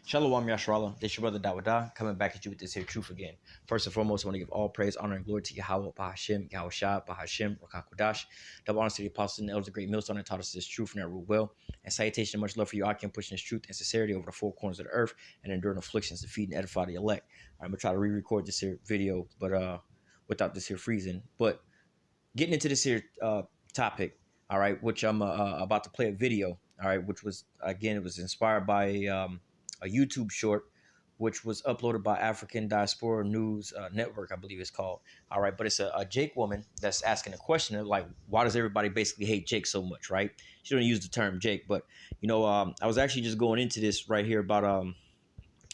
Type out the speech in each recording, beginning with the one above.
Shalom Yashrala, this your brother Dawada, coming back at you with this here truth again. First and foremost, I want to give all praise, honor, and glory to Yahweh, Bahashem, Yahushua, Bahashem, Rakakudash. Double honor to the apostles and elders, the great millstone that taught us this truth and that rule well. And salutation and much love for you, Akim, pushing this truth and sincerity over the four corners of the earth and enduring afflictions to feed and edify the elect. I'm going to try to re-record this here video, but without this here freezing. But getting into this here topic, all right, which I'm about to play a video, all right, which was, again, it was inspired by a YouTube short, which was uploaded by African Diaspora News Network, I believe it's called. All right, but it's a Jake woman that's asking a question of like, why does everybody basically hate Jake so much, right? She don't use the term Jake, but I was actually just going into this right here about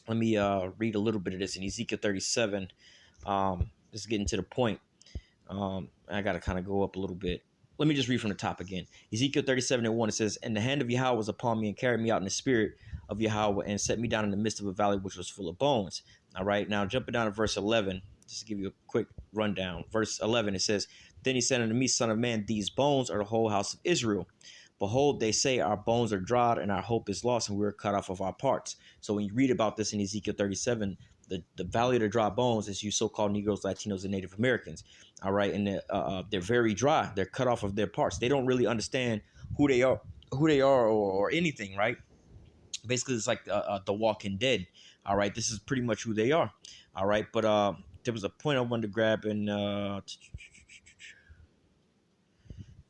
let me read a little bit of this in Ezekiel 37. Just getting to the point. I got to kind of go up a little bit. Let me just read from the top again. Ezekiel 37:1, it says, "And the hand of Yahweh was upon me and carried me out in the spirit of Yahweh and set me down in the midst of a valley which was full of bones." All right, now jumping down to verse 11, just to give you a quick rundown. Verse 11, it says, "Then he said unto me, Son of man, these bones are the whole house of Israel. Behold, they say our bones are dried and our hope is lost and we are cut off of our parts." So when you read about this in Ezekiel 37, the valley of the dry bones is you so-called Negroes, Latinos, and Native Americans. All right, and they're very dry. They're cut off of their parts. They don't really understand who they are, or anything, right? Basically, it's like the Walking Dead. All right, this is pretty much who they are. All right, but there was a point I wanted to grab in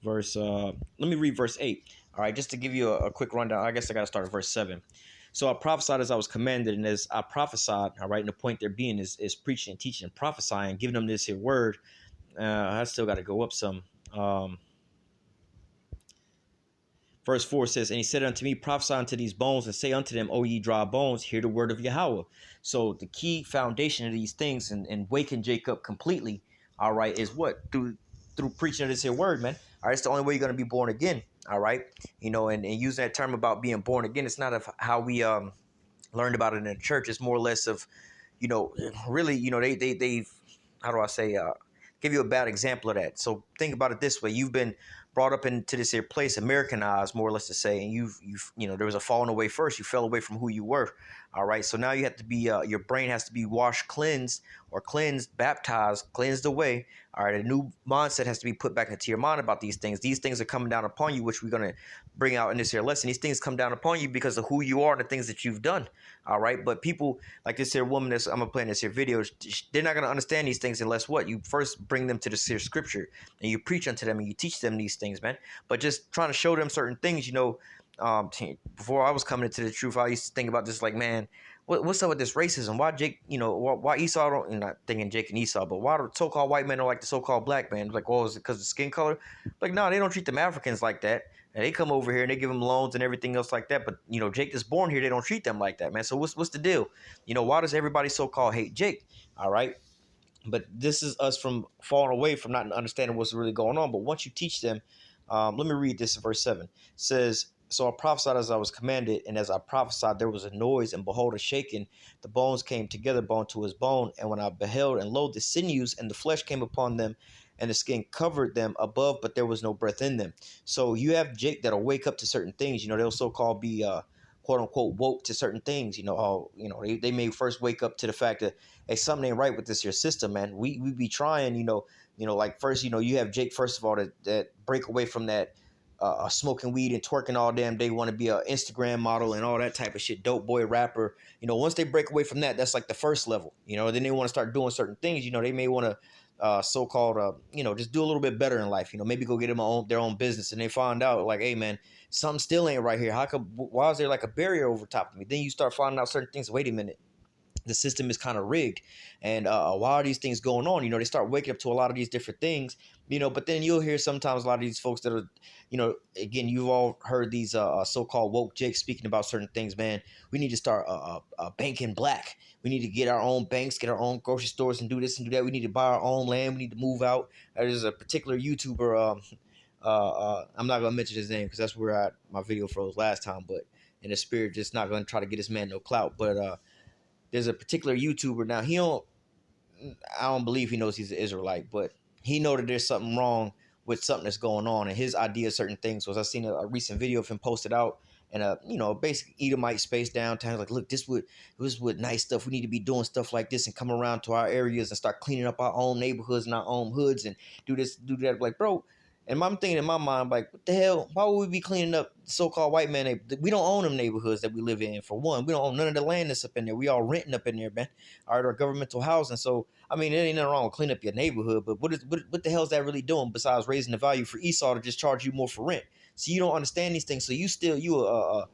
verse. Let me read verse 8. All right, just to give you a quick rundown. I guess I got to start at verse 7. "So I prophesied as I was commanded, and as I prophesied," all right, and the point there being is preaching, teaching, and prophesying, giving them this here word. I still got to go up some. Verse 4 says, "And he said unto me, prophesy unto these bones, and say unto them, O ye dry bones, hear the word of Yahweh." So the key foundation of these things and waking Jacob completely, all right, is what? Through preaching of this here word, man. All right, it's the only way you're going to be born again, all right? And using that term about being born again, it's not of how we learned about it in the church. It's more or less of, really, they've, how do I say, give you a bad example of that. So think about it this way. You've been brought up into this here place, Americanized, more or less to say, and you've there was a falling away first. You fell away from who you were. All right. So now you have to be, your brain has to be washed, cleansed, baptized, cleansed away. All right. A new mindset has to be put back into your mind about these things. These things are coming down upon you, which we're going to bring out in this here lesson. These things come down upon you because of who you are and the things that you've done. All right. But people like this here woman I'm going to play in this here video, they're not going to understand these things unless what? You first bring them to this here scripture and you preach unto them and you teach them these things, man. But just trying to show them certain things, before I was coming into the truth, I used to think about this like, man, what's up with this racism? Why Jake, why Esau don't, I'm not thinking Jake and Esau, but why the so-called white men don't like the so-called black man? Like, is it because of skin color? Like, no, they don't treat them Africans like that. And they come over here and they give them loans and everything else like that. But, Jake is born here. They don't treat them like that, man. So what's the deal? Why does everybody so-called hate Jake? All right. But this is us from falling away from not understanding what's really going on. But once you teach them, let me read this in verse 7. It says, "So I prophesied as I was commanded, and as I prophesied, there was a noise, and behold, a shaking. The bones came together, bone to his bone. And when I beheld, and lo, the sinews and the flesh came upon them, and the skin covered them above, but there was no breath in them." So you have Jake that'll wake up to certain things. They'll so-called be quote unquote woke to certain things. They may first wake up to the fact that, hey, something ain't right with this your system, man. We be trying, like first, you have Jake, first of all, that break away from that smoking weed and twerking all damn day, want to be an Instagram model and all that type of shit, dope boy rapper. Once they break away from that, that's like the first level. Then they want to start doing certain things. They may want to so-called just do a little bit better in life. Maybe go get them their own business, and they find out like, hey man, something still ain't right here. Why is there like a barrier over top of me? Then you start finding out certain things. Wait a minute. The system is kind of rigged, and why are these things going on? They start waking up to a lot of these different things, but then you'll hear sometimes a lot of these folks that are, again, you've all heard these so-called woke jakes speaking about certain things. Man, we need to start banking black. We need to get our own banks, get our own grocery stores, and do this and do that. We need to buy our own land. We need to move out. There's a particular YouTuber, I'm not gonna mention his name because that's where my video froze last time, but in the spirit, just not gonna try to get this man no clout, but there's a particular YouTuber. Now I don't believe he knows he's an Israelite, but he know that there's something wrong with something that's going on. And his idea of certain things was, I seen a recent video of him posted out, and basic Edomite space downtown. Like, look, this would nice stuff. We need to be doing stuff like this and come around to our areas and start cleaning up our own neighborhoods and our own hoods and do this, do that. Like, bro. And I'm thinking in my mind, like, what the hell? Why would we be cleaning up so-called white man? We don't own them neighborhoods that we live in. For one, we don't own none of the land that's up in there. We all renting up in there, man. Our governmental housing. So, I mean, it ain't nothing wrong with cleaning up your neighborhood, but what the hell is that really doing besides raising the value for Esau to just charge you more for rent? So you don't understand these things. So you a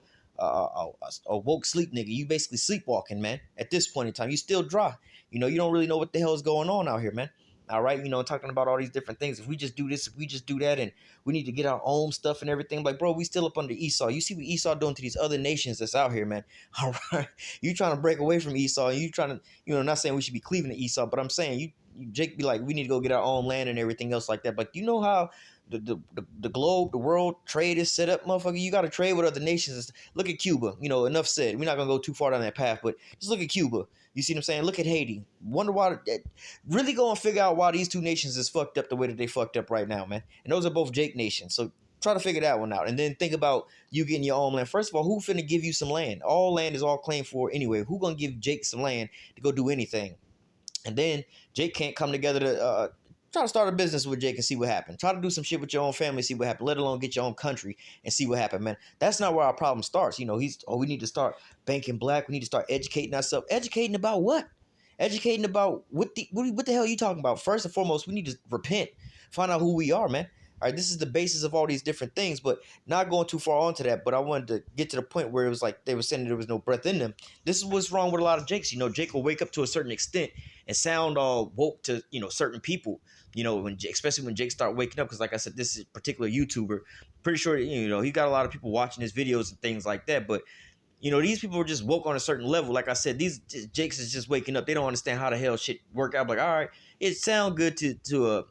woke sleep nigga. You basically sleepwalking, man. At this point in time, you still dry. You don't really know what the hell is going on out here, man. All right, talking about all these different things. If we just do this, if we just do that, and we need to get our own stuff and everything, like, bro, we still up under Esau. You see what Esau doing to these other nations that's out here, man. All right, you trying to break away from Esau, and you trying to, not saying we should be cleaving to Esau, but I'm saying you Jake be like, we need to go get our own land and everything else like that. But you know how the globe, the world trade is set up, motherfucker. You got to trade with other nations. Look at Cuba. Enough said. We're not gonna go too far down that path, but just look at Cuba. You see what I'm saying? Look at Haiti. Wonder why. Really go and figure out why these two nations is fucked up the way that they fucked up right now, man. And those are both Jake nations. So try to figure that one out. And then think about you getting your own land. First of all, who finna give you some land? All land is all claimed for anyway. Who gonna give Jake some land to go do anything? And then Jake can't come together to try to start a business with Jake and see what happens. Try to do some shit with your own family, see what happens, let alone get your own country and see what happens, man. That's not where our problem starts. We need to start banking black. We need to start educating ourselves. Educating about what? Educating about what the hell are you talking about? First and foremost, we need to repent, find out who we are, man. All right, this is the basis of all these different things, but not going too far onto that. But I wanted to get to the point where it was like they were saying there was no breath in them. This is what's wrong with a lot of Jakes. Jake will wake up to a certain extent and sound all woke to certain people. Especially when Jake start waking up, because like I said, this is a particular YouTuber. Pretty sure he got a lot of people watching his videos and things like that. But these people are just woke on a certain level. Like I said, these Jakes is just waking up. They don't understand how the hell shit work out. Like, all right, it sound good to a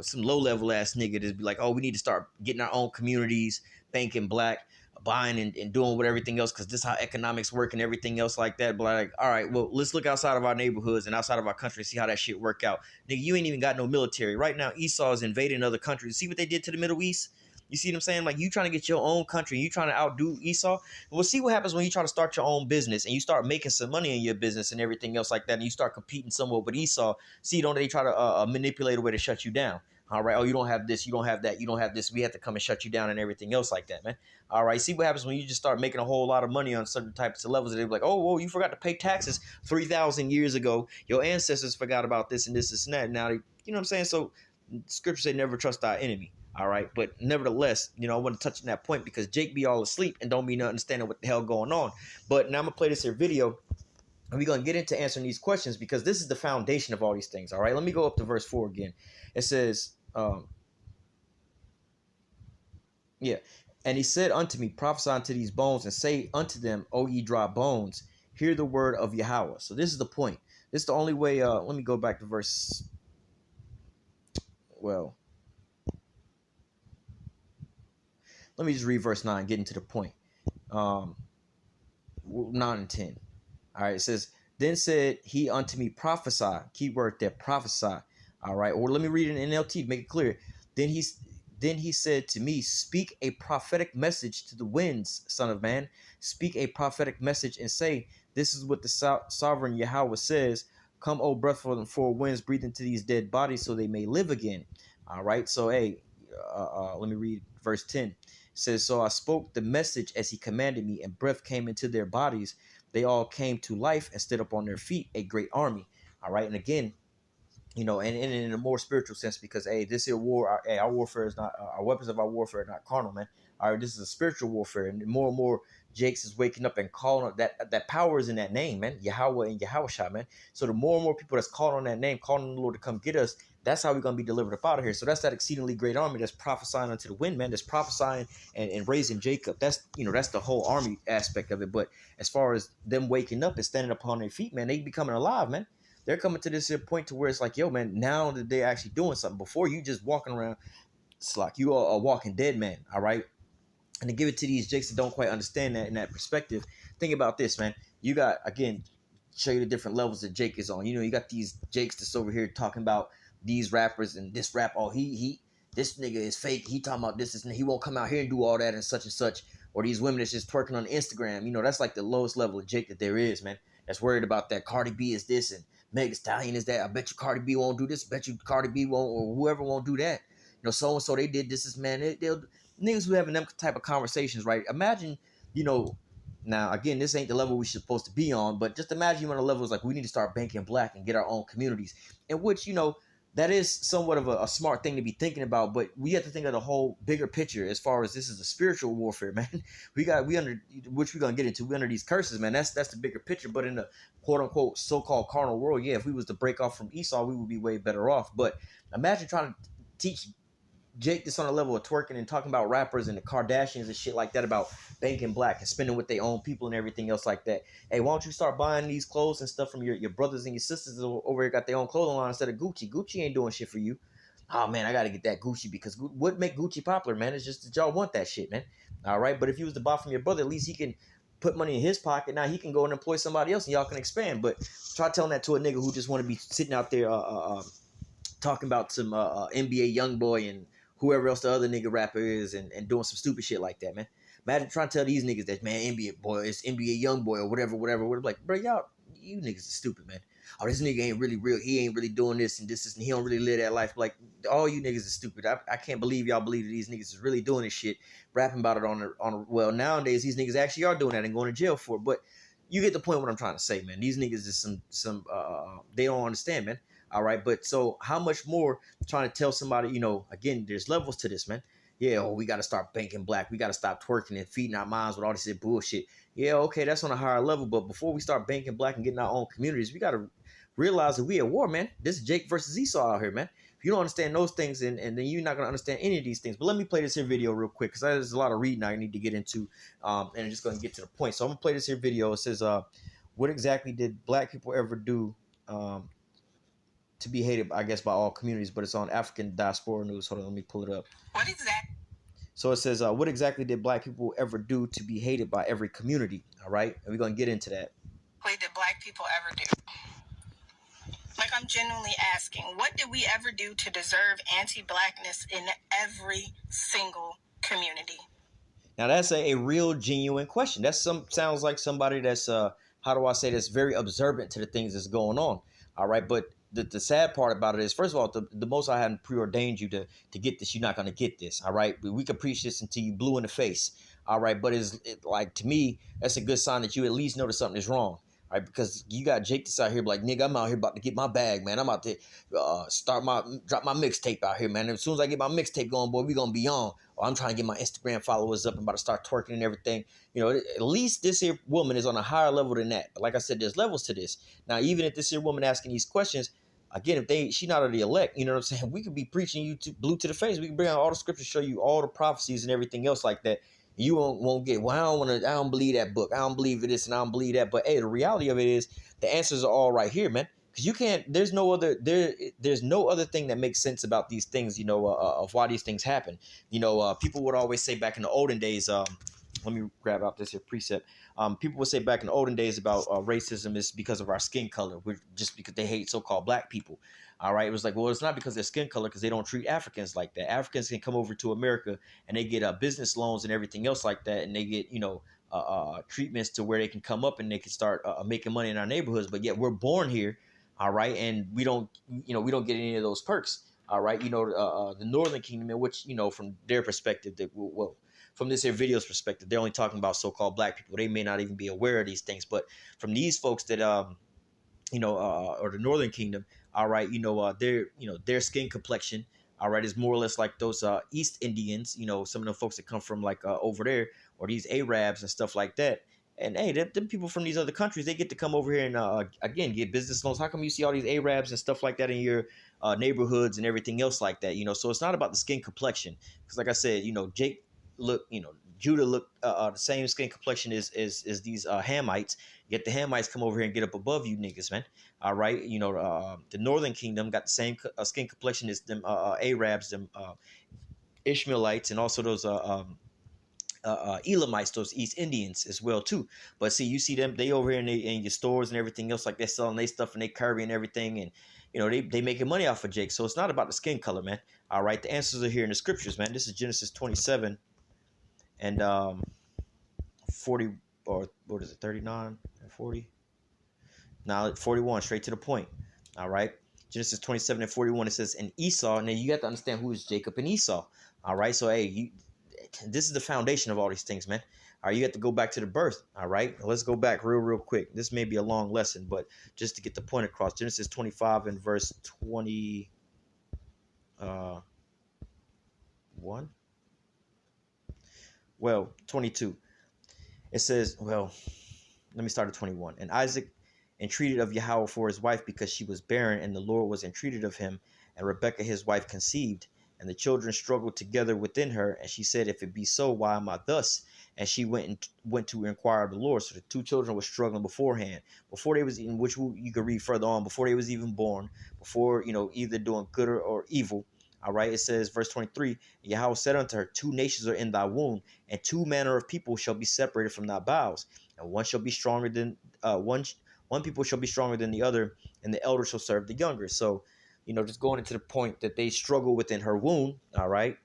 some low level ass nigga to be like, oh, we need to start getting our own communities, banking black, buying and doing what everything else, because this is how economics work and everything else like that. But like, all right, well, let's look outside of our neighborhoods and outside of our country and see how that shit work out. Nigga, you ain't even got no military. Right now, Esau is invading other countries. See what they did to the Middle East? You see what I'm saying? Like, you trying to get your own country, you trying to outdo Esau. We'll see what happens when you try to start your own business and you start making some money in your business and everything else like that, and you start competing somewhat with Esau. See, don't they try to manipulate a way to shut you down? All right. Oh, you don't have this. You don't have that. You don't have this. We have to come and shut you down and everything else like that, man. All right. See what happens when you just start making a whole lot of money on certain types of levels. They're like, oh, whoa, you forgot to pay taxes 3,000 years ago. Your ancestors forgot about this and this and that. Now, you know what I'm saying? So scripture say never trust our enemy. All right. But nevertheless, I want to touch on that point because Jake be all asleep and don't be not understanding what the hell going on. But now I'm going to play this here video. And we're going to get into answering these questions because this is the foundation of all these things. All right. Let me go up to verse 4 again. It says, and he said unto me, prophesy unto these bones and say unto them, O ye dry bones, hear the word of Yahweh. So this is the point. This is the only way. Let me go back to verse. Well, let me just read verse 9, get into the point. 9 and 10. All right. It says, then said he unto me, prophesy. Keyword there, prophesy. All right. Or let me read it in NLT to make it clear. Then he said to me, speak a prophetic message to the winds, son of man. Speak a prophetic message and say, this is what the sovereign Yahweh says. Come, O breath from the four winds, breathe into these dead bodies so they may live again. All right. So, hey, let me read verse 10. It says, so I spoke the message as he commanded me, and breath came into their bodies. They all came to life and stood up on their feet, a great army. All right. And again, and in a more spiritual sense, because, hey, this here war, our warfare is not, our weapons of our warfare are not carnal, man. All right, this is a spiritual warfare. And more and more Jakes is waking up and calling on that power is in that name, man. Yahweh and Yahushua, man. So the more and more people that's calling on that name, calling on the Lord to come get us, that's how we're going to be delivered up out of here. So that's that exceedingly great army that's prophesying unto the wind, man. That's prophesying and raising Jacob. That's, that's the whole army aspect of it. But as far as them waking up and standing upon their feet, man, they becoming alive, man. They're coming to this point to where it's like, yo, man, now that they're actually doing something. Before, you just walking around, it's like you are a walking dead man, all right? And to give it to these Jakes that don't quite understand that in that perspective, think about this, man. You got, again, show you the different levels that Jake is on. You got these Jakes that's over here talking about these rappers and this rap. Oh, this nigga is fake. He talking about this, and he won't come out here and do all that and such and such. or these women that's just twerking on Instagram. You know, that's like the lowest level of Jake that there is, man. That's worried about that Cardi B is this and Meg Thee Stallion is that. I bet you Cardi B won't do this. I bet you Cardi B won't, or whoever won't do that. You know, so and so they did this. Is man, they'll niggas who having them type of conversations, right? Imagine, you know. Now, again, this ain't the level we should supposed to be on, but just imagine you on the levels like we need to start banking black and get our own communities, in which, you know, that is somewhat of a smart thing to be thinking about, but we have to think of the whole bigger picture as far as this is a spiritual warfare, man. We under, which we're gonna get into, we under these curses, man. That's the bigger picture. But in the quote unquote so-called carnal world, yeah, if we was to break off from Esau, we would be way better off. But imagine trying to teach Jake this on a level of twerking and talking about rappers and the Kardashians and shit like that about banking black and spending with their own people and everything else like that. Hey, why don't you start buying these clothes and stuff from your brothers and your sisters over here got their own clothing line instead of Gucci? Gucci ain't doing shit for you. Oh man, I gotta get that Gucci because what make Gucci popular, man? It's just that y'all want that shit, man. All right, but if you was to buy from your brother, at least he can put money in his pocket. Now he can go and employ somebody else and y'all can expand. But try telling that to a nigga who just want to be sitting out there talking about some NBA young boy and whoever else the other nigga rapper is and doing some stupid shit like that, man. Imagine trying to tell these niggas that, man, NBA boy, it's NBA young boy or whatever. Like, bro, you niggas are stupid, man. Oh, this nigga ain't really real. He ain't really doing this and this and he don't really live that life. Like, all you niggas are stupid. I can't believe y'all believe that these niggas is really doing this shit, rapping about it well, nowadays these niggas actually are doing that and going to jail for it. But you get the point of what I'm trying to say, man. These niggas is some they don't understand, man. All right, but so how much more trying to tell somebody, you know, again, there's levels to this, man. Yeah, oh, we got to start banking black. We got to stop twerking and feeding our minds with all this bullshit. Yeah, okay, that's on a higher level. But before we start banking black and getting our own communities, we got to realize that we at war, man. This is Jake versus Esau out here, man. If you don't understand those things, and then you're not going to understand any of these things. But let me play this here video real quick because there's a lot of reading I need to get into, and I'm just going to get to the point. So I'm going to play this here video. It says, what exactly did black people ever do to be hated, I guess, by all communities, but it's on African Diaspora News. Hold on, let me pull it up. What exactly? So it says, what exactly did black people ever do to be hated by every community? All right, and we're going to get into that. What did black people ever do? Like, I'm genuinely asking, what did we ever do to deserve anti-blackness in every single community? Now, that's a real, genuine question. Sounds like somebody that's, how do I say this, very observant to the things that's going on. All right, but the sad part about it is, first of all, the Most High hadn't preordained you to get this. You're not going to get this. All right, we can preach this until you blue in the face. All right, but like, to me, that's a good sign that you at least notice something is wrong. All right, because you got Jake this out here like, nigga, I'm out here about to get my bag, man. I'm about to drop my mixtape out here, man. And as soon as I get my mixtape going, boy, we gonna be on. Or I'm trying to get my Instagram followers up. I'm about to start twerking and everything. You know, at least this here woman is on a higher level than that. But like I said, there's levels to this. Now, even if this here woman asking these questions, again, if she not of the elect, you know what I'm saying? We could be preaching you blue to the face. We can bring out all the scriptures, show you all the prophecies and everything else like that. You won't get, well, I don't believe that book. I don't believe this and I don't believe that. But hey, the reality of it is the answers are all right here, man. Because you can't, there's no other thing that makes sense about these things, you know, of why these things happen. You know, people would always say back in the olden days, let me grab out this here precept. People would say back in the olden days about racism is because of our skin color, just because they hate so-called black people. All right, it was like, well, it's not because of their skin color, because they don't treat Africans like that. Africans can come over to America and they get business loans and everything else like that, and they get, you know, treatments to where they can come up and they can start making money in our neighborhoods. But yet we're born here, all right, and we don't get any of those perks. All right, you know, the Northern Kingdom, in which, you know, from their perspective, from this here video's perspective, they're only talking about so-called black people. They may not even be aware of these things, but from these folks that you know, or the Northern Kingdom, all right, you know, their skin complexion, all right, is more or less like those East Indians, you know, some of the folks that come from like over there, or these Arabs and stuff like that. And hey, them people from these other countries, they get to come over here and again get business loans. How come you see all these Arabs and stuff like that in your neighborhoods and everything else like that? You know, so it's not about the skin complexion, because like I said, you know, Judah look the same skin complexion as these Hamites. Yet the Hamites come over here and get up above you niggas, man. All right, you know, the Northern Kingdom got the same skin complexion as them Arabs, them Ishmaelites, and also those Elamites, those East Indians as well too. But see, you see them, they over here in your stores and everything else, like they're selling their stuff and they curry and everything, and you know they making money off of Jake. So it's not about the skin color, man. All right, the answers are here in the scriptures, man. This is Genesis 27, and 40, or what is it, 39 and 40? Now 41, straight to the point. All right. Genesis 27 and 41, it says, and Esau, and then you have to understand who is Jacob and Esau. All right. So, hey, this is the foundation of all these things, man. All right, you have to go back to the birth. All right. Let's go back real quick. This may be a long lesson, but just to get the point across. Genesis 25 and verse 21. Well, 22. It says, well, let me start at 21. And Isaac entreated of Yahweh for his wife because she was barren, and the Lord was entreated of him. And Rebekah his wife conceived, and the children struggled together within her. And she said, if it be so, why am I thus? And she went to inquire of the Lord. So the two children were struggling beforehand, before they was even, which you could read further on, before they was even born, before, either doing good or evil. All right, it says, verse 23, Yahweh said unto her, two nations are in thy womb, and two manner of people shall be separated from thy bowels, and one shall be stronger than one people shall be stronger than the other, and the elder shall serve the younger. So, just going into the point that they struggle within her womb. All right,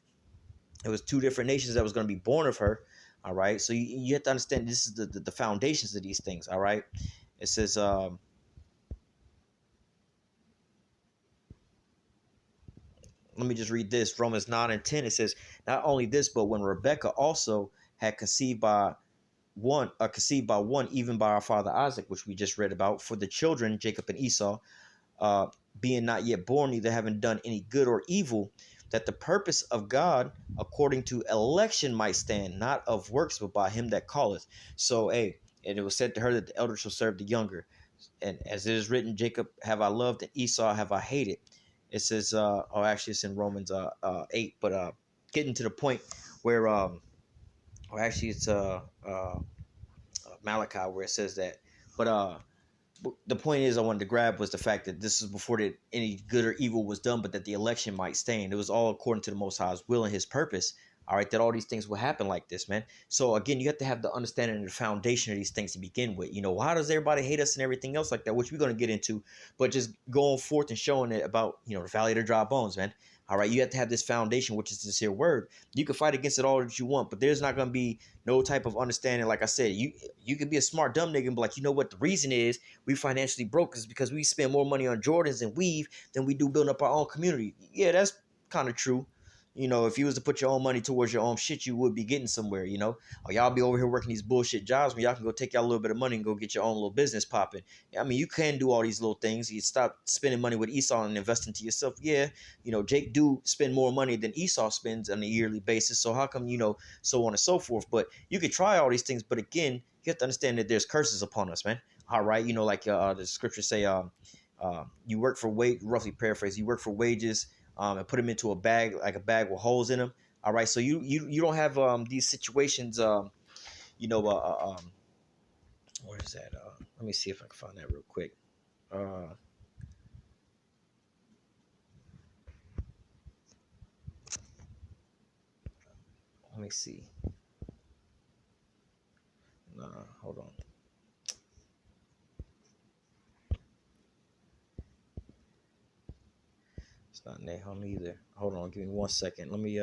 it was two different nations that was going to be born of her. All right, so you have to understand this is the foundations of these things. All right, it says, let me just read this, Romans 9 and 10. It says, not only this, but when Rebekah also had conceived by one, even by our father Isaac, which we just read about, for the children Jacob and Esau, being not yet born, neither having done any good or evil, that the purpose of God according to election might stand, not of works, but by him that calleth. So, hey, and it was said to her that the elder shall serve the younger. And as it is written, Jacob have I loved, and Esau have I hated. It says, actually it's in Romans 8, but getting to the point where, or actually it's Malachi, where it says that. But the point is I wanted to grab was the fact that this is before that any good or evil was done, but that the election might stand. It was all according to the Most High's will and his purpose. All right, that all these things will happen like this, man. So again, you have to have the understanding and the foundation of these things to begin with. Why does everybody hate us and everything else like that, which we're going to get into, but just going forth and showing it about, the valley of the dry bones, man. All right, you have to have this foundation, which is this here word. You can fight against it all that you want, but there's not going to be no type of understanding. Like I said, you could be a smart dumb nigga and be like, you know what, the reason is we financially broke is because we spend more money on Jordans and weave than we do building up our own community. Yeah, that's kind of true. If you was to put your own money towards your own shit, you would be getting somewhere, Or y'all be over here working these bullshit jobs when y'all can go take y'all a little bit of money and go get your own little business popping. I mean, you can do all these little things. You stop spending money with Esau and invest into yourself. Yeah, Jake do spend more money than Esau spends on a yearly basis. So how come, so on and so forth. But you could try all these things. But again, you have to understand that there's curses upon us, man. All right. Like the scriptures say, you work for roughly paraphrase, you work for wages, and put them into a bag, like a bag with holes in them. All right, so you don't have these situations. What is that? Let me see if I can find that real quick. Let me see. Hold on. It's not Nahum either. Hold on, give me 1 second. Let me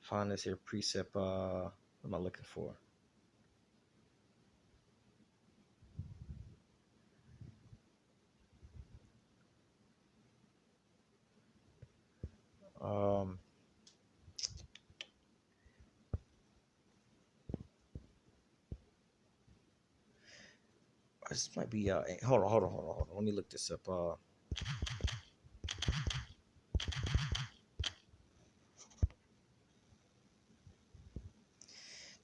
find this here precept. What am I looking for? This might be hold on. Let me look this up.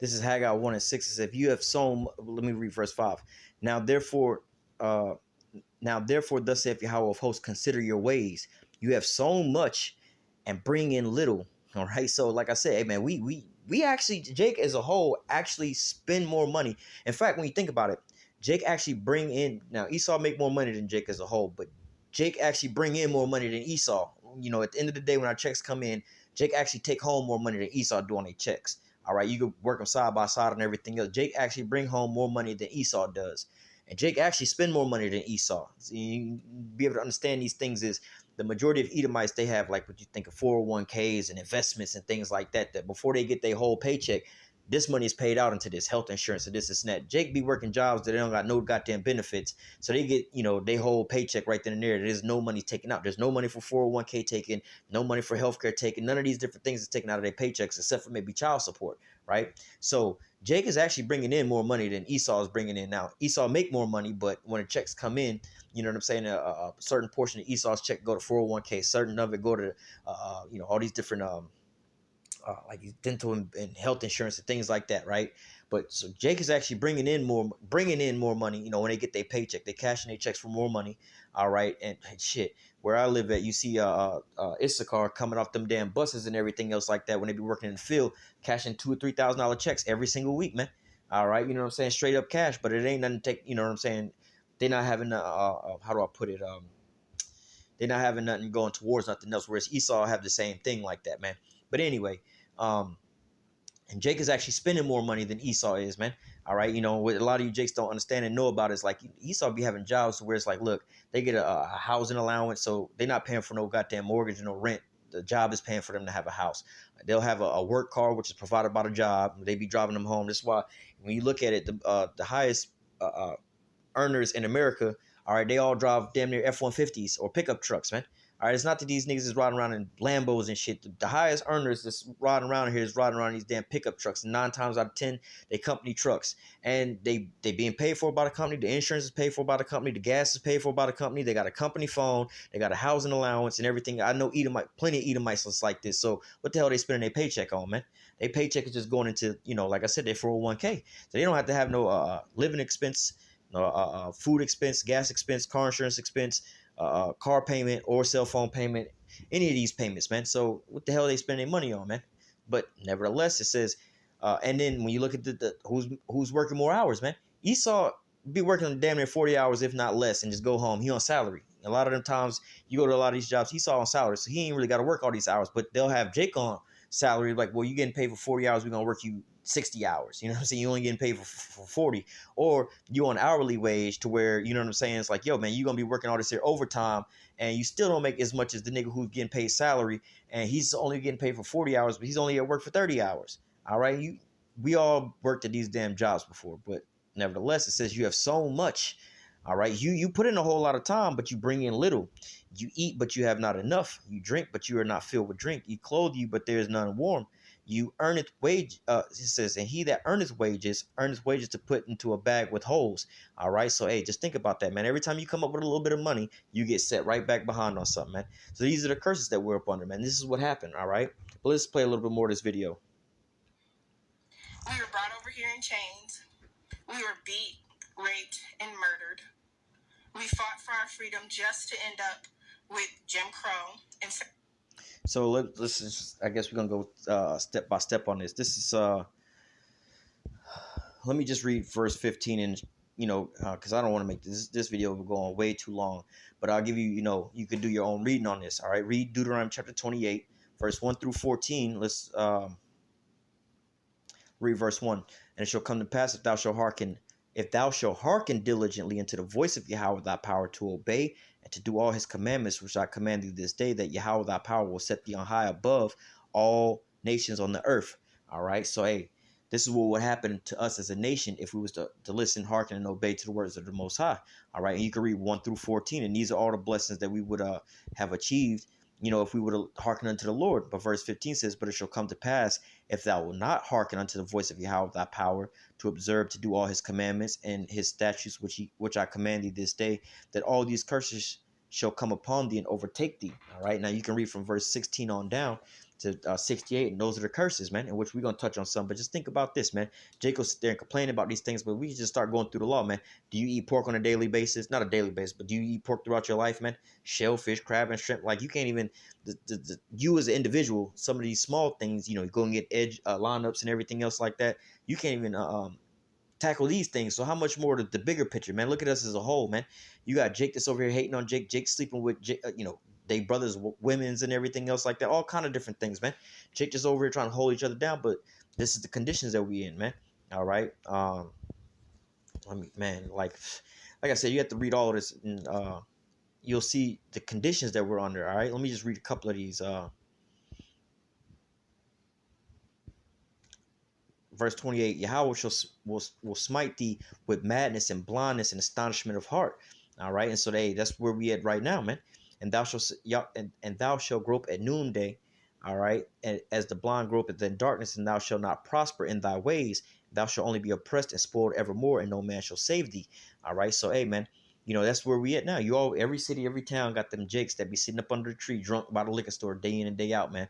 This is Haggai 1 and 6. It says, if you have sown, let me read verse 5. Now therefore, thus saith Yahweh of hosts, consider your ways. You have sown much and bring in little. All right. So like I said, hey man, we actually, Jake as a whole actually spend more money. In fact, when you think about it, Jake actually bring in, now Esau make more money than Jake as a whole, but Jake actually bring in more money than Esau. At the end of the day, when our checks come in, Jake actually take home more money than Esau do on their checks. All right, you could work them side by side and everything else. Jake actually bring home more money than Esau does. And Jake actually spend more money than Esau. So you be able to understand these things is the majority of Edomites, they have like what you think of 401ks and investments and things like that, that before they get their whole paycheck, this money is paid out into this health insurance and this and that. Jake be working jobs that they don't got no goddamn benefits. So they get, they whole paycheck right then and there. There's no money taken out. There's no money for 401k taken, no money for healthcare taken. None of these different things is taken out of their paychecks except for maybe child support, right? So Jake is actually bringing in more money than Esau is bringing in now. Esau make more money, but when the checks come in, you know what I'm saying? A certain portion of Esau's check go to 401k, certain of it go to, all these different like dental and health insurance and things like that, right? But so Jake is actually bringing in more money. When they get their paycheck, they cashing their checks for more money. All right, and shit, where I live at, you see Issachar coming off them damn buses and everything else like that when they be working in the field, cashing $2,000 or $3,000 checks every single week, man. All right, you know what I'm saying, straight up cash, but it ain't nothing to take. You know what I'm saying? They're not having how do I put it? They're not having nothing going towards nothing else. Whereas Esau have the same thing like that, man. But anyway, and Jake is actually spending more money than Esau is, man. All right, what a lot of you Jakes don't understand and know about is like Esau be having jobs where it's like, look, they get a housing allowance, so they're not paying for no goddamn mortgage or no rent. The job is paying for them to have a house. They'll have a work car, which is provided by the job. They be driving them home. That's why when you look at it, the highest earners in America, all right, they all drive damn near F-150s or pickup trucks, man. All right, it's not that these niggas is riding around in Lambos and shit. The highest earners that's riding around here is riding around in these damn pickup trucks. And 9 times out of 10, they company trucks. And they being paid for by the company. The insurance is paid for by the company. The gas is paid for by the company. They got a company phone. They got a housing allowance and everything. I know plenty of Edomites like this. So what the hell are they spending their paycheck on, man? Their paycheck is just going into, like I said, their 401k. So they don't have to have no living expense, food expense, gas expense, car insurance expense, car payment or cell phone payment, any of these payments, man. So what the hell are they spending money on, man? But nevertheless, it says, and then when you look at the who's working more hours, man, Esau be working damn near 40 hours, if not less, and just go home. He on salary. A lot of them times you go to a lot of these jobs, Esau on salary, so he ain't really got to work all these hours. But they'll have Jake on salary, like, well, you getting paid for 40 hours, we're gonna work you 60 hours. You know what I'm saying? You only getting paid for 40, or you on hourly wage to where, you know what I'm saying? It's like, yo, man, you're going to be working all this here overtime and you still don't make as much as the nigga who's getting paid salary. And he's only getting paid for 40 hours, but he's only at work for 30 hours. All right. We all worked at these damn jobs before, but nevertheless, it says you have so much. All right. You put in a whole lot of time, but you bring in little. You eat, but you have not enough. You drink, but you are not filled with drink. You clothe you, but there is none warm. You earneth wage, it says, and he that earneth wages to put into a bag with holes. All right. So, hey, just think about that, man. Every time you come up with a little bit of money, you get set right back behind on something, man. So these are the curses that we're up under, man. This is what happened. All right. But let's play a little bit more of this video. We were brought over here in chains. We were beat, raped, and murdered. We fought for our freedom just to end up with Jim Crow and. So let's just, I guess we're gonna go step by step on this. This is let me just read verse 15 and because I don't want to make this video go on way too long, but I'll give you, you can do your own reading on this. All right, read Deuteronomy chapter 28, verse 1 through 14. Let's read verse 1. And it shall come to pass if thou shalt hearken diligently unto the voice of Yahweh thy power to obey and to do all his commandments which I command thee this day, that Yahweh thy power will set thee on high above all nations on the earth. All right. So, hey, this is what would happen to us as a nation if we was to listen, hearken, and obey to the words of the Most High. All right. And you can read 1 through 14. And these are all the blessings that we would have achieved, if we would have hearkened unto the Lord. But verse 15 says, but it shall come to pass, if thou wilt not hearken unto the voice of Yahweh thy power, to observe to do all his commandments and his statutes which I command thee this day, that all these curses shall come upon thee and overtake thee. All right. Now you can read from verse 16 on down to 68, and those are the curses, man, in which we're going to touch on some. But just think about this, man. Jacob sit there and complain about these things, but we can just start going through the law, man. Do you eat pork on a daily basis? Not a daily basis, but do you eat pork throughout your life, man? Shellfish, crab, and shrimp. Like, you can't even, you as an individual, some of these small things, you go and get edge lineups and everything else like that. You can't even tackle these things. So how much more the bigger picture, man? Look at us as a whole, man. You got Jake that's over here hating on Jake. Jake sleeping with they brothers, women's, and everything else like that. All kind of different things, man. Jake just over here trying to hold each other down, but this is the conditions that we in, man. All right. I mean, man, like I said, you have to read all of this, and you'll see the conditions that we're under. All right. Let me just read a couple of these. verse 28, Yahweh will smite thee with madness and blindness and astonishment of heart. All right. And so that's where we at right now, man. And thou shalt grope at noonday. All right. And as the blind gropeth in darkness, and thou shalt not prosper in thy ways. Thou shalt only be oppressed and spoiled evermore, and no man shall save thee. All right. So, hey, man, that's where we at now. Every city, every town got them jakes that be sitting up under the tree, drunk by the liquor store day in and day out, man,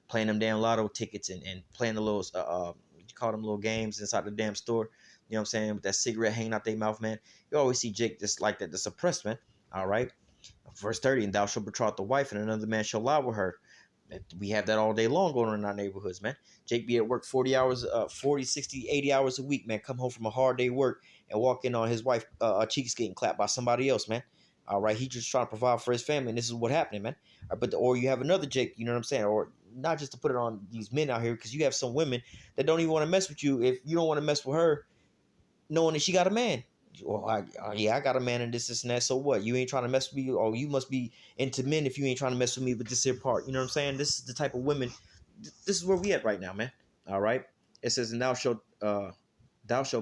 playing them damn lotto tickets and playing the little you call them little games inside the damn store. You know what I'm saying? With that cigarette hanging out their mouth, man. You always see Jake just like that, the suppressed, man. All right. Verse 30, and thou shalt betroth the wife, and another man shall lie with her. We have that all day long going on in our neighborhoods, man. Jake be at work 40 hours, 40, 60, 80 hours a week, man. Come home from a hard day work and walk in on his wife cheeks getting clapped by somebody else, man. All right, he just trying to provide for his family, and this is what happening, man. Or you have another Jake, you know what I'm saying? Or not just to put it on these men out here, because you have some women that don't even want to mess with you if you don't want to mess with her, knowing that she got a man. Well, I got a man and this and that. So what? You ain't trying to mess with me, or you must be into men if you ain't trying to mess with me with this here part. You know what I'm saying? This is the type of women. This is where we at right now, man. All right. It says, and thou shalt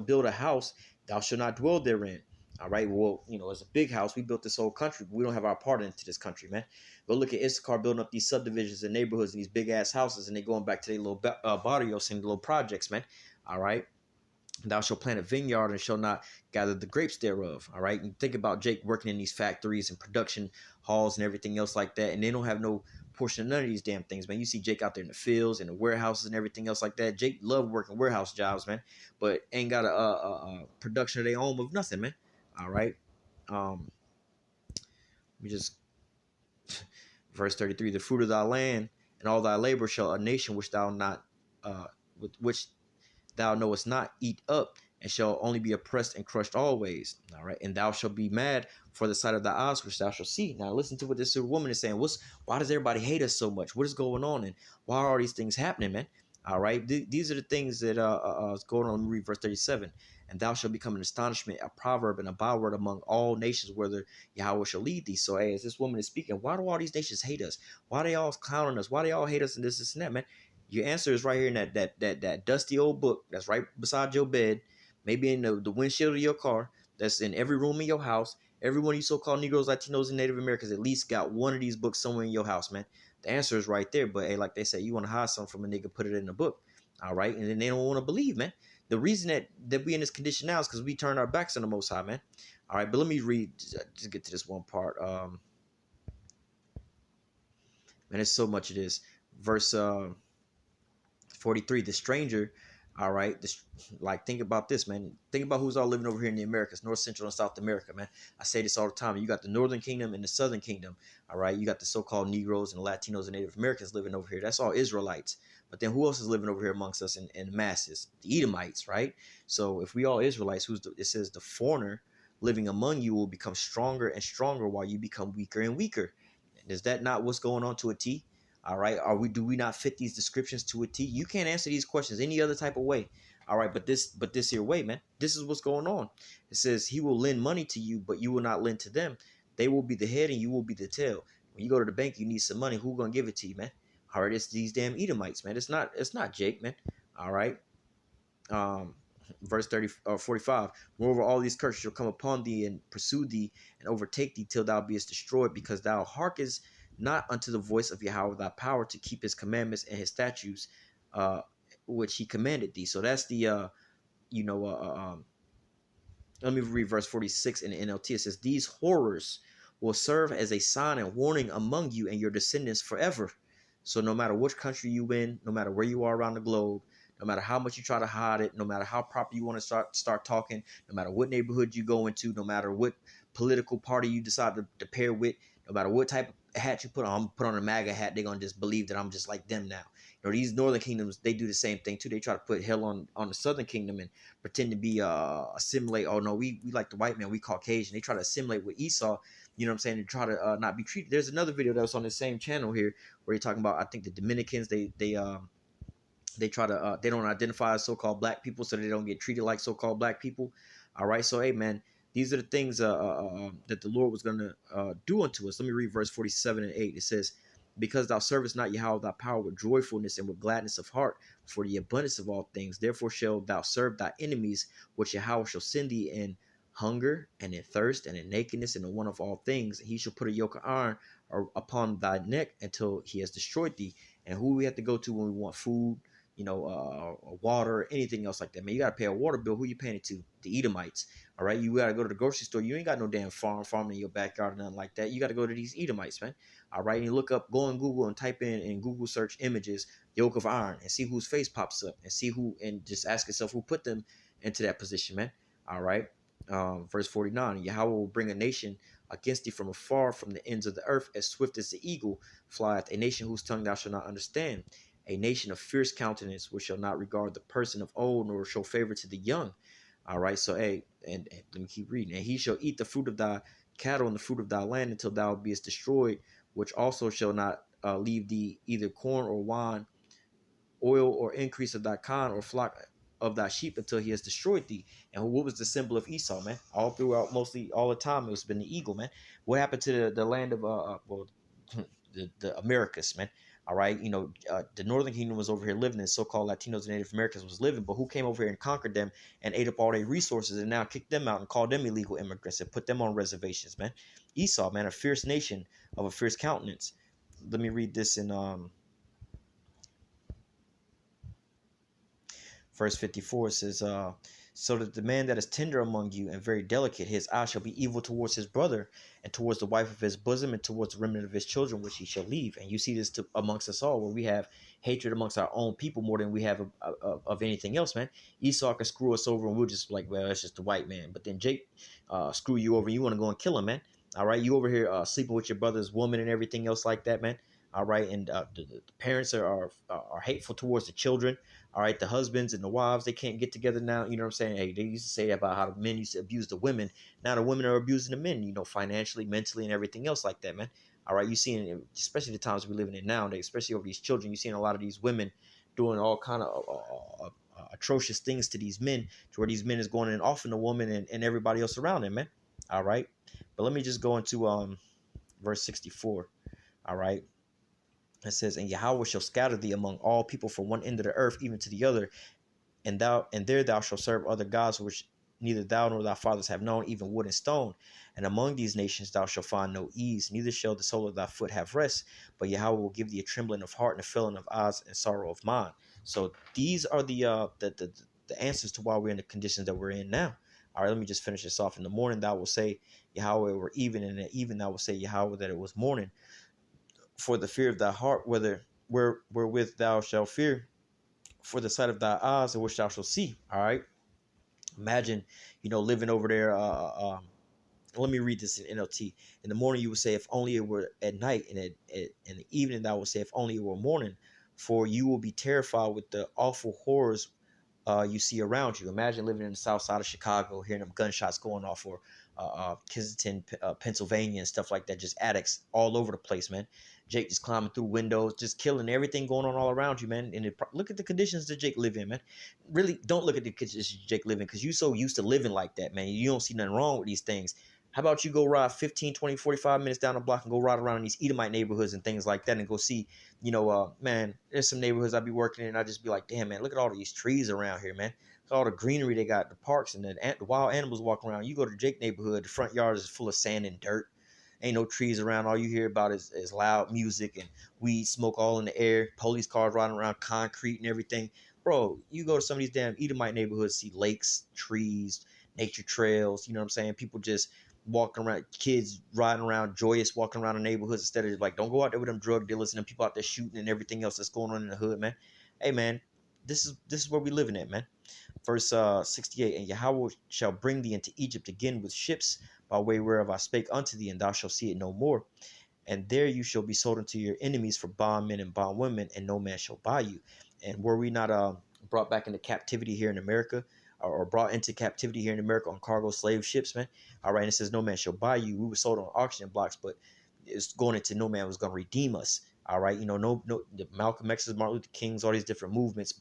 build a house, thou shalt not dwell therein. All right. Well, it's a big house. We built this whole country, but we don't have our part into this country, man. Go look at Issachar building up these subdivisions and neighborhoods and these big ass houses, and they going back to their little barrios and little projects, man. All right. Thou shalt plant a vineyard and shall not gather the grapes thereof. All right. And think about Jake working in these factories and production halls and everything else like that. And they don't have no portion of none of these damn things, man. You see Jake out there in the fields and the warehouses and everything else like that. Jake love working warehouse jobs, man, but ain't got a production of their own of nothing, man. All right. We just verse 33, the fruit of thy land and all thy labor shall a nation which thou not with which thou knowest not eat up, and shall only be oppressed and crushed always. All right. And thou shalt be mad for the sight of thy eyes, which thou shalt see. Now listen to what this woman is saying. Why does everybody hate us so much? What is going on? And why are all these things happening, man? All right. These are the things that is going on. Let me read verse 37. And thou shalt become an astonishment, a proverb, and a byword among all nations, whether Yahweh shall lead thee. So as this woman is speaking, why do all these nations hate us? Why they all clowning us? Why they all hate us and this and that, man? Your answer is right here in that dusty old book that's right beside your bed, maybe in the windshield of your car, that's in every room in your house. Every one of you so-called Negroes, Latinos, and Native Americans at least got one of these books somewhere in your house, man. The answer is right there. But hey, like they say, you want to hide something from a nigga, put it in the book. All right. And then they don't want to believe, man. The reason that we in this condition now is because we turned our backs on the Most High, man. All right, but let me read, just get to this one part. Man, there's so much of this. Verse 43, the stranger. All right, think about this, man. Think about who's all living over here in the Americas, North, Central, and South America, man. I say this all the time. You got the Northern Kingdom and the Southern Kingdom. All right, you got the so-called Negroes and Latinos and Native Americans living over here. That's all Israelites. But then who else is living over here amongst us in masses? The Edomites, right? So if we all Israelites, it says the foreigner living among you will become stronger and stronger while you become weaker and weaker. Is that not what's going on to a T? All right. Do we not fit these descriptions to a T? You can't answer these questions any other type of way. All right. But this here way, man, this is what's going on. It says he will lend money to you, but you will not lend to them. They will be the head and you will be the tail. When you go to the bank, you need some money. Who gonna give it to you, man? All right. It's these damn Edomites, man. It's not Jake, man. All right. Verse 45. Moreover, all these curses shall come upon thee and pursue thee and overtake thee till thou beest destroyed, because thou hearkest not unto the voice of Yahweh thy power to keep his commandments and his statutes, which he commanded thee. So that's the let me read verse 46 in the NLT. It says, these horrors will serve as a sign and warning among you and your descendants forever. So no matter which country you in, no matter where you are around the globe, no matter how much you try to hide it, no matter how proper you want to start talking, no matter what neighborhood you go into, no matter what political party you decide to pair with, no matter what type of hat you put on, I'm put on a MAGA hat, they're going to just believe that I'm just like them now. These northern kingdoms, they do the same thing too. They try to put hell on the southern kingdom and pretend to be assimilate. Oh no, we like the white man, we Caucasian. They try to assimilate with Esau, you know what I'm saying, and try to not be treated. There's another video that was on the same channel here where you're talking about, I think the Dominicans, they try to they don't identify as so-called black people, so they don't get treated like so-called black people. All right, so hey man, these are the things that the Lord was going to do unto us. Let me read verse 47 and 8. It says, Because thou servest not Yahweh thy power with joyfulness and with gladness of heart for the abundance of all things. Therefore shalt thou serve thy enemies, which Yahweh shall send thee in hunger and in thirst and in nakedness and in want of all things. He shall put a yoke of iron upon thy neck until he has destroyed thee. And who we have to go to when we want food, water, anything else like that, man. You got to pay a water bill. Who you paying it to? The Edomites. All right. You got to go to the grocery store. You ain't got no damn farm in your backyard or nothing like that. You got to go to these Edomites, man. All right. And you look up, go on Google and type in Google search images, yoke of iron, and see whose face pops up and see who, and just ask yourself who put them into that position, man. All right. Verse 49, Yahweh will bring a nation against thee from afar, from the ends of the earth, as swift as the eagle flieth, a nation whose tongue thou shalt not understand, a nation of fierce countenance, which shall not regard the person of old, nor show favor to the young. All right, so hey, and let me keep reading. And he shall eat the fruit of thy cattle and the fruit of thy land until thou beest destroyed, which also shall not leave thee either corn or wine, oil or increase of thy kine or flock of thy sheep until he has destroyed thee. And what was the symbol of Esau, man? All throughout, mostly all the time, it's been the eagle, man. What happened to the land of the Americas, man? All right, the Northern Kingdom was over here living, and so-called Latinos and Native Americans was living, but who came over here and conquered them and ate up all their resources and now kicked them out and called them illegal immigrants and put them on reservations, man? Esau, man, a fierce nation of a fierce countenance. Let me read this in verse 54. It says, so that the man that is tender among you and very delicate, his eye shall be evil towards his brother, and towards the wife of his bosom, and towards the remnant of his children, which he shall leave. And you see this amongst us all, where we have hatred amongst our own people more than we have of anything else, man. Esau can screw us over, and we're just like, well, it's just the white man. But then Jake screw you over, and you want to go and kill him, man. All right, you over here sleeping with your brother's woman and everything else like that, man. All right, and the parents are hateful towards the children. All right, the husbands and the wives, they can't get together now. You know what I'm saying? Hey, they used to say about how the men used to abuse the women. Now the women are abusing the men, financially, mentally, and everything else like that, man. All right, you seeing, especially the times we're living in now, especially over these children, you're seeing a lot of these women doing all kind of atrocious things to these men, to where these men is going in off on the woman and everybody else around them, man. All right, but let me just go into verse 64. All right. It says, and Yahweh shall scatter thee among all people from one end of the earth even to the other, and there thou shalt serve other gods which neither thou nor thy fathers have known, even wood and stone. And among these nations thou shalt find no ease, neither shall the sole of thy foot have rest, but Yahweh will give thee a trembling of heart and a filling of eyes and sorrow of mind. So these are the answers to why we're in the conditions that we're in now. All right, let me just finish this off. In the morning thou will say Yahweh were even, and at even thou will say Yahweh that it was morning. For the fear of thy heart, wherewith thou shalt fear, for the sight of thy eyes, in which thou shalt see. All right. Imagine, living over there. Let me read this in NLT. In the morning, you would say, if only it were at night, and in the evening, thou would say, if only it were morning, for you will be terrified with the awful horrors you see around you. Imagine living in the south side of Chicago, hearing them gunshots going off, or Kensington, Pennsylvania, and stuff like that. Just addicts all over the place, man. Jake just climbing through windows, just killing everything going on all around you, man. And look at the conditions that Jake live in, man. Really, don't look at the conditions Jake live in, because you so used to living like that, man. You don't see nothing wrong with these things. How about you go ride 15, 20, 45 minutes down the block and go ride around in these Edomite neighborhoods and things like that, and go see, man, there's some neighborhoods I be working in, and I just be like, damn, man, look at all these trees around here, man. Look at all the greenery they got, the parks, and the wild animals walking around. You go to Jake neighborhood, the front yard is full of sand and dirt. Ain't no trees around. All you hear about is loud music and weed smoke all in the air. Police cars riding around, concrete and everything. Bro, you go to some of these damn Edomite neighborhoods, see lakes, trees, nature trails. You know what I'm saying? People just walking around, kids riding around, joyous, walking around the neighborhoods, instead of like, don't go out there with them drug dealers and them people out there shooting and everything else that's going on in the hood, man. Hey, man, this is where we living at, man. Verse 68, and Yahweh shall bring thee into Egypt again with ships, by way whereof I spake unto thee, and thou shalt see it no more. And there you shall be sold unto your enemies for bondmen and bondwomen, and no man shall buy you. And were we not brought back into captivity here in America, or brought into captivity here in America on cargo slave ships, man? All right, and it says no man shall buy you. We were sold on auction blocks, but it's going into no man was going to redeem us. All right, no, the Malcolm X's, Martin Luther King's, all these different movements,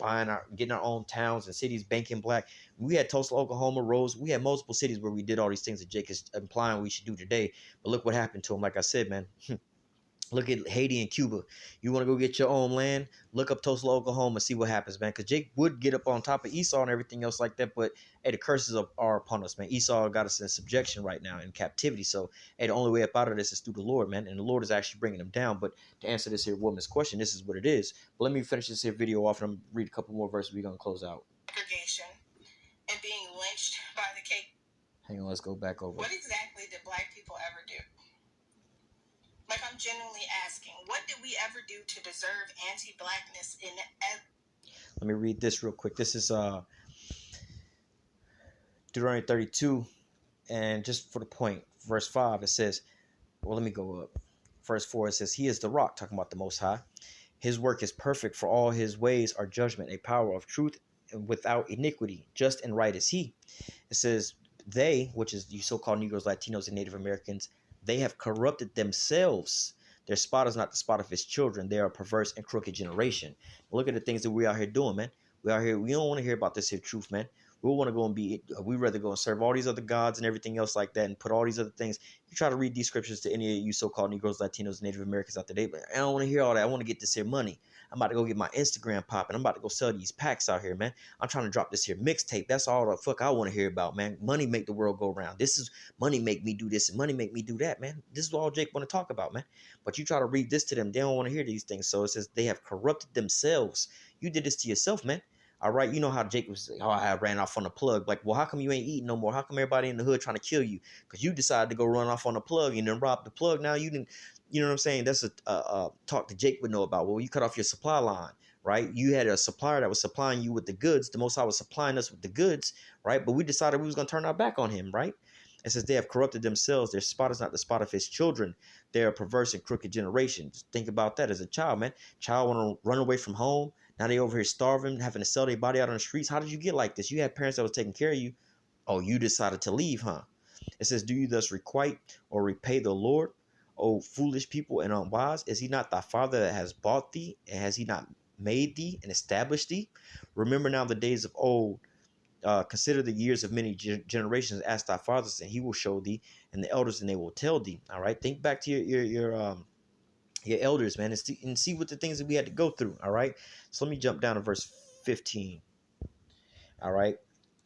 getting our own towns and cities, banking black. We had Tulsa, Oklahoma, Rose. We had multiple cities where we did all these things that Jake is implying we should do today. But look what happened to him. Like I said, man, Look at Haiti and Cuba. You want to go get your own land? Look up Tulsa, Oklahoma, see what happens, man. Because Jake would get up on top of Esau and everything else like that. But hey, the curses are upon us, man. Esau got us in subjection right now in captivity. So hey, the only way up out of this is through the Lord, man. And the Lord is actually bringing them down. But to answer this here woman's question, this is what it is. But let me finish this here video off and I'm read a couple more verses. We're gonna close out. Segregation and being lynched by the cake. Hang on, let's go back over. What exactly did black people ever do? Like, I'm genuinely asking, what did we ever do to deserve anti-blackness in? Let me read this real quick. This is Deuteronomy 32, and just for the point, verse 5, it says, well, let me go up. Verse 4, it says, He is the rock, talking about the Most High. His work is perfect, for all his ways are judgment, a power of truth and without iniquity. Just and right is he. It says, they, which is you so-called Negroes, Latinos, and Native Americans, they have corrupted themselves. Their spot is not the spot of his children. They are a perverse and crooked generation. Look at the things that we out here doing, man. We out here, we don't want to hear about this here truth, man. We want to go and we rather go and serve all these other gods and everything else like that and put all these other things. You try to read these scriptures to any of you so-called Negroes, Latinos, Native Americans out there, but I don't want to hear all that. I want to get this here money. I'm about to go get my Instagram popping. I'm about to go sell these packs out here, man. I'm trying to drop this here mixtape. That's all the fuck I want to hear about, man. Money make the world go round. This is money make me do this and money make me do that, man. This is all Jake want to talk about, man. But you try to read this to them, they don't want to hear these things. So it says they have corrupted themselves. You did this to yourself, man. All right, you know how Jake was, oh, I ran off on the plug. Like, well, how come you ain't eating no more? How come everybody in the hood trying to kill you? Because you decided to go run off on the plug and then rob the plug. Now you didn't, you know what I'm saying? That's a talk that Jake would know about. Well, you cut off your supply line, right? You had a supplier that was supplying you with the goods. The Most High was supplying us with the goods, right? But we decided we was going to turn our back on him, right? It says they have corrupted themselves. Their spot is not the spot of his children. They are a perverse and crooked generation. Just think about that as a child, man. Child want to run away from home. Now they over here starving, having to sell their body out on the streets. How did you get like this? You had parents that was taking care of you. Oh, you decided to leave, huh? It says, do you thus requite or repay the Lord, O foolish people and unwise? Is he not thy father that has bought thee? And has he not made thee and established thee? Remember now the days of old. Consider the years of many generations. Ask thy fathers, and he will show thee, and the elders, and they will tell thee. All right, think back to your elders, man, and see what the things that we had to go through. All right, so let me jump down to verse 15. All right,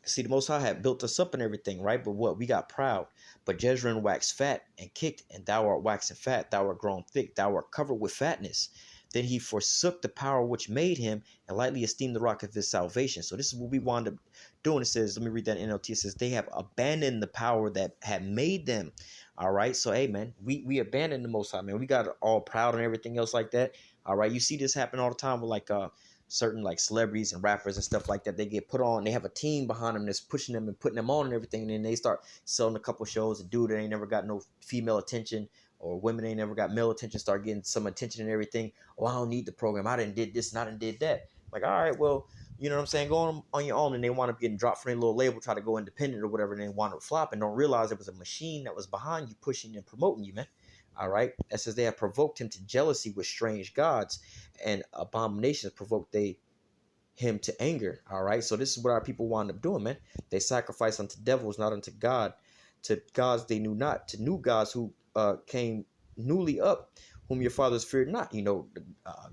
see, the Most High had built us up and everything, right? But what? We got proud. But Jezreel waxed fat and kicked, and thou art waxen fat, thou art grown thick, thou art covered with fatness. Then he forsook the power which made him and lightly esteemed the rock of his salvation. So this is what we wound up doing. It says, let me read that in NLT. It says, they have abandoned the power that had made them. All right. So, hey, man, we abandoned the Most High, man. We got all proud and everything else like that. All right. You see this happen all the time with like certain like celebrities and rappers and stuff like that. They get put on. They have a team behind them that's pushing them and putting them on and everything. And then they start selling a couple shows. A dude that ain't never got no female attention, or women ain't never got male attention, start getting some attention and everything. Oh, I don't need the program. I didn't did this and I didn't did that. Like, all right, well, you know what I'm saying? Go on your own, and they wind up getting dropped from their little label, try to go independent or whatever, and they wind up flopping. Don't realize it was a machine that was behind you, pushing and promoting you, man. All right. That says they have provoked him to jealousy with strange gods, and abominations provoked him to anger. All right. So this is what our people wind up doing, man. They sacrifice unto devils, not unto God, to gods they knew not, to new gods who came newly up, whom your fathers feared not. You know,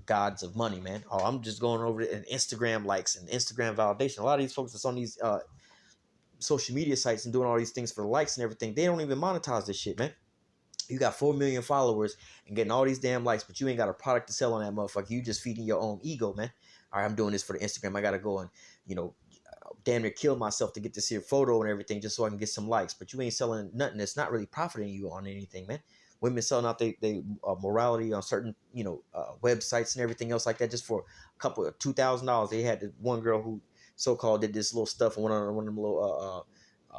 gods of money, man. Oh, I'm just going over it, and Instagram likes and Instagram validation. A lot of these folks that's on these social media sites and doing all these things for the likes and everything, they don't even monetize this shit, man. You got 4 million followers and getting all these damn likes, but you ain't got a product to sell on that motherfucker. You just feeding your own ego, man. All right, I'm doing this for the Instagram. I got to go and, you know, damn near kill myself to get this here photo and everything just so I can get some likes. But you ain't selling nothing that's not really profiting you on anything, man. Women selling out they morality on certain, you know, websites and everything else like that just for a couple of $2,000. They had one girl who so-called did this little stuff and went on one of them little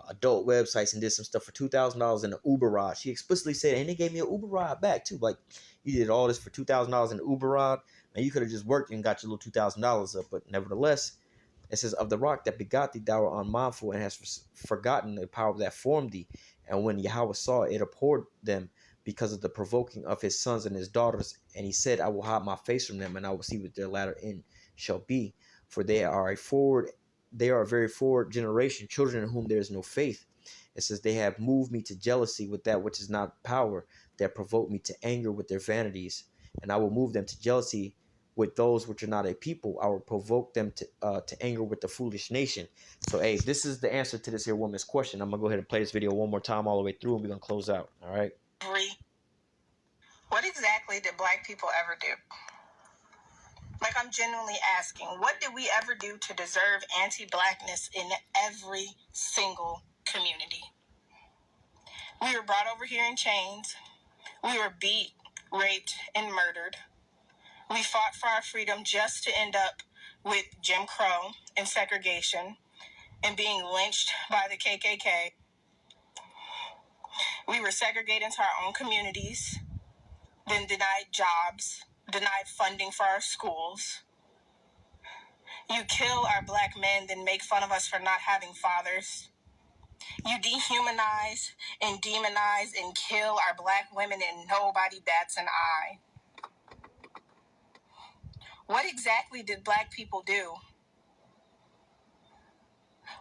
adult websites and did some stuff for $2,000 in an Uber ride. She explicitly said, and they gave me an Uber ride back too. Like, you did all this for $2,000 in an Uber ride, man. You could have just worked and got your little $2,000 up. But nevertheless, it says, of the rock that begot thee, thou art unmindful, and hast forgotten the power that formed thee. And when Yahweh saw it, abhorred them because of the provoking of his sons and his daughters. And he said, I will hide my face from them, and I will see what their latter end shall be. For they are a very forward generation, children in whom there is no faith. It says, they have moved me to jealousy with that which is not power, that provoked me to anger with their vanities. And I will move them to jealousy with those which are not a people. I will provoke them to anger with the foolish nation. So, hey, this is the answer to this here woman's question. I'm going to go ahead and play this video one more time all the way through, and we're going to close out. All right? What exactly did black people ever do? Like, I'm genuinely asking, what did we ever do to deserve anti-blackness in every single community? We were brought over here in chains. We were beat, raped, and murdered. We fought for our freedom just to end up with Jim Crow and segregation and being lynched by the KKK. We were segregated into our own communities, then denied jobs, denied funding for our schools. You kill our black men, then make fun of us for not having fathers. You dehumanize and demonize and kill our black women, and nobody bats an eye. What exactly did black people do?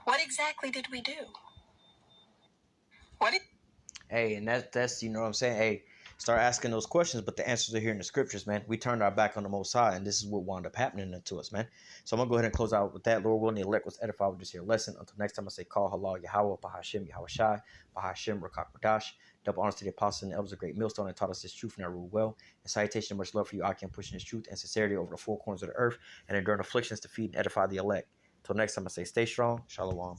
What exactly did we do? Hey, and that's you know what I'm saying? Hey, start asking those questions, but the answers are here in the scriptures, man. We turned our back on the Most High, and this is what wound up happening to us, man. So I'm going to go ahead and close out with that. Lord willing, the elect was edified with this here lesson. Until next time, I say, call halal Yahweh, Bahashim Yahweh Shai, Bahashim Rakak Radash. Double honors to the apostles and the elders of Great Millstone and taught us this truth and I rule well. And salutation and much love for you, I can pushing this truth and sincerity over the four corners of the earth and enduring afflictions to feed and edify the elect. Until next time, I say, stay strong. Shalom.